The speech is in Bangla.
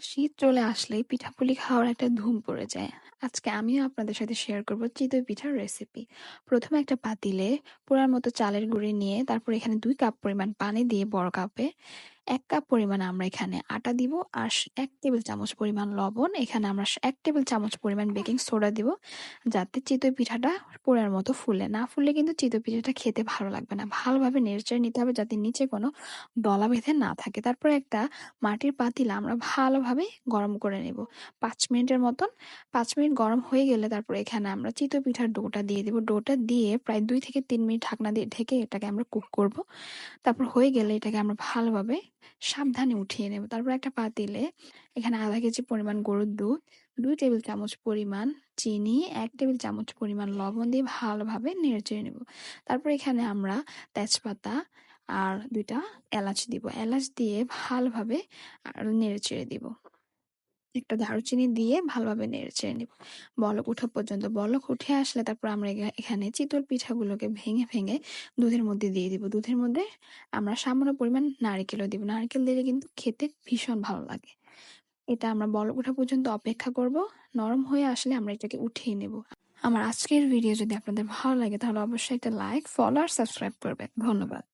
শীত চলে আসলেই পিঠাপুলি খাওয়ার একটা ধুম পড়ে যায়। আজকে আমিও আপনাদের সাথে শেয়ার করব চিতই পিঠার রেসিপি। প্রথমে একটা পাতিলে পোড়ার মতো চালের গুঁড়ি নিয়ে তারপর এখানে ২ কাপ পরিমাণ পানি দিয়ে বড় কাপে ১ কাপ পরিমাণ আমরা এখানে আটা দিব আর ১ টেবিল চামচ পরিমাণ লবণ। এখানে আমরা ১ টেবিল চামচ পরিমাণ বেকিং সোডা দিব যাতে চিতই পিঠাটা পোড়ার মতো ফুলে। না ফুললে কিন্তু চিতই পিঠাটা খেতে ভালো লাগবে না। ভালোভাবে নেড়েচেড়ে নিতে হবে যাতে নিচে কোনো দলা বেঁধে না থাকে। তারপরে একটা মাটির পাতিলা আমরা ভালোভাবে গরম করে নেব ৫ মিনিটের মতন। ৫ মিনিট গরম হয়ে গেলে তারপর এখানে আমরা চিতই পিঠার ডোটা দিয়ে দিব। ডোটা দিয়ে প্রায় ২ থেকে ৩ মিনিট ঢাকনা দিয়ে ঢেকে এটাকে আমরা কুক করব। তারপর হয়ে গেলে এটাকে আমরা ভালোভাবে সাবধানে উঠিয়ে নেব। তারপর একটা পাতিলে এখানে ০.৫ কেজি পরিমাণ গরুর দুধ, ২ টেবিল চামচ পরিমাণ চিনি, ১ টেবিল চামচ পরিমাণ লবণ দিয়ে ভালোভাবে নেড়েচেড়ে নেব। তারপর এখানে আমরা তেজপাতা আর ২ টা এলাচ দিব। এলাচ দিয়ে ভালোভাবে নেড়েচেড়ে দিব। একটা দারুচিনি দিয়ে ভালোভাবে নেড়েচেড়ে নিব। বলক ওঠা পর্যন্ত। বলক উঠে আসলে তারপর আমরা এখানে চিতল পিঠাগুলোকে ভেঙে দুধের মধ্যে দিয়ে দিব। দুধের মধ্যে আমরা সামান্য পরিমাণ নারিকেলও দিব। নারিকেল দিলে কিন্তু খেতে ভীষণ ভালো লাগে। এটা আমরা বলক ওঠা পর্যন্ত অপেক্ষা করব। নরম হয়ে আসলে আমরা এটাকে উঠিয়ে নেব। আমার আজকের ভিডিও যদি আপনাদের ভালো লাগে তাহলে অবশ্যই একটা লাইক, ফলো আর সাবস্ক্রাইব করবেন। ধন্যবাদ।